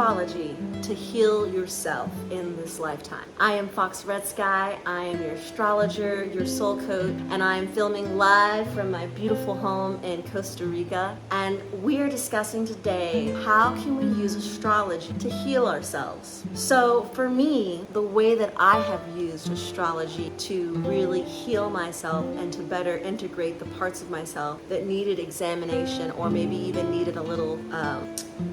astrology to heal yourself in this lifetime. I am Fox Red Sky. I am your astrologer, your soul coach, and I am filming live from my beautiful home in Costa Rica. And we are discussing today, how can we use astrology to heal ourselves? So for me, the way that I have used astrology to really heal myself and to better integrate the parts of myself that needed examination or maybe even needed a little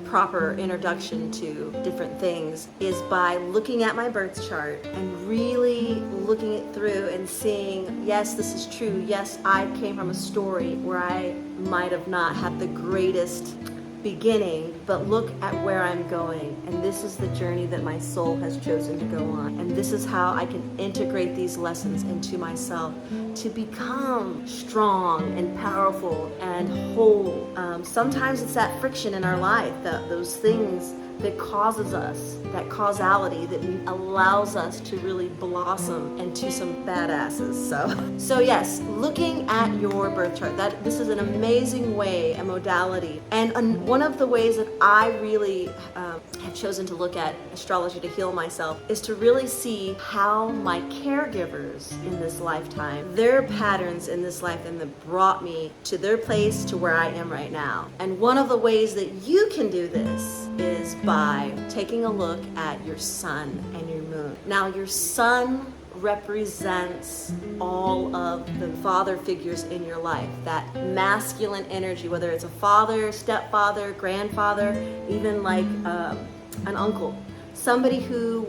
proper introduction to different things is by looking at my birth chart and really looking it through and seeing, yes, this is true. Yes, I came from a story where I might have not had the greatest beginning, but look at where I'm going, and this is the journey that my soul has chosen to go on, and this is how I can integrate these lessons into myself to become strong and powerful and whole. Sometimes it's that friction in our life, those things that causes us, that causality that allows us to really blossom into some badasses. So yes, looking at your birth chart, this is an amazing way, a modality. And one of the ways that I really have chosen to look at astrology to heal myself is to really see how my caregivers in this lifetime, their patterns in this life, and that brought me to their place to where I am right now. And one of the ways that you can do this is by taking a look at your sun and your moon. Now, your sun represents all of the father figures in your life, that masculine energy, whether it's a father, stepfather, grandfather, even like an uncle. Somebody who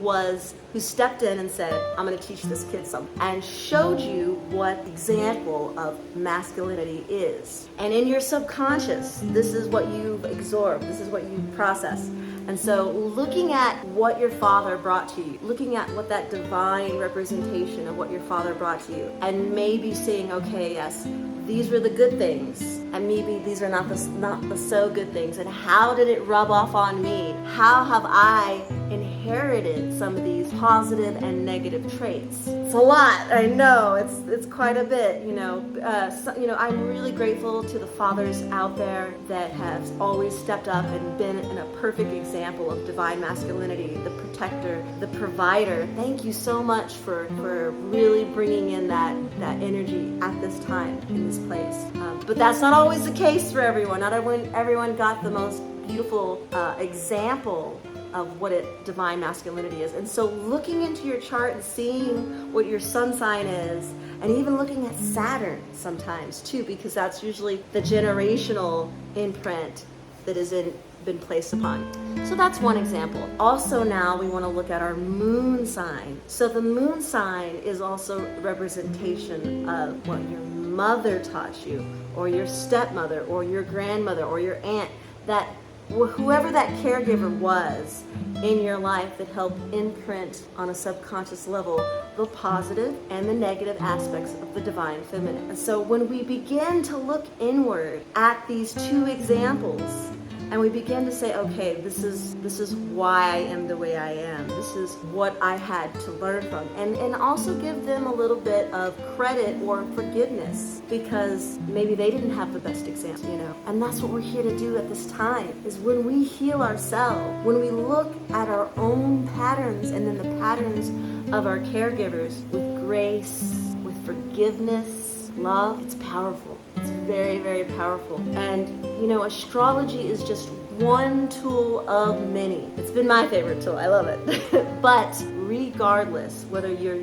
stepped in and said, I'm going to teach this kid something, and showed you what example of masculinity is. And in your subconscious, this is what you've absorbed, this is what you process. And so looking at what your father brought to you, looking at what that divine representation of what your father brought to you, and maybe saying, okay, yes, these were the good things, and maybe these are not the so good things, and how did it rub off on me? How have I inherited some of these positive and negative traits? It's a lot, I know, it's quite a bit, I'm really grateful to the fathers out there that have always stepped up and been in a perfect example of divine masculinity, the protector, the provider. Thank you so much for really bringing in that energy at this time, in this place. But that's not always the case for everyone. Not everyone got the most beautiful example of what divine masculinity is. And so looking into your chart and seeing what your sun sign is, and even looking at Saturn sometimes too, because that's usually the generational imprint that has been placed upon. So that's one example. Also now we want to look at our moon sign. So the moon sign is also representation of what your mother taught you, or your stepmother, or your grandmother, or your aunt, that whoever that caregiver was in your life that helped imprint on a subconscious level the positive and the negative aspects of the divine feminine. And so when we begin to look inward at these two examples, and we begin to say, okay, this is why I am the way I am. This is what I had to learn from. And also give them a little bit of credit or forgiveness, because maybe they didn't have the best example, And that's what we're here to do at this time, is when we heal ourselves, when we look at our own patterns and then the patterns of our caregivers with grace, with forgiveness, love, it's powerful. It's very, very powerful. And, astrology is just one tool of many. It's been my favorite tool. I love it. But regardless, whether you're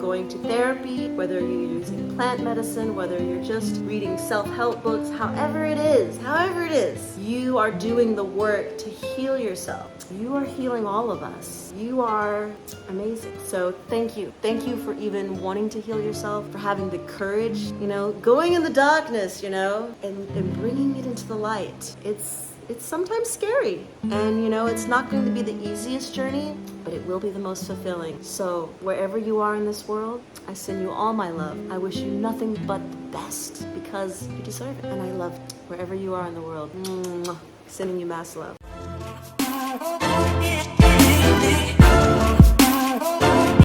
going to therapy, whether you're using plant medicine, whether you're just reading self-help books, however it is, you are doing the work to heal yourself. You are healing all of us. You are amazing. So thank you. Thank you for even wanting to heal yourself, for having the courage, going in the darkness, and bringing it into the light. It's sometimes scary, and it's not going to be the easiest journey, but it will be the most fulfilling. So wherever you are in this world, I send you all my love. I wish you nothing but the best, because you deserve it, and I love you wherever you are in the world. Sending you mass love.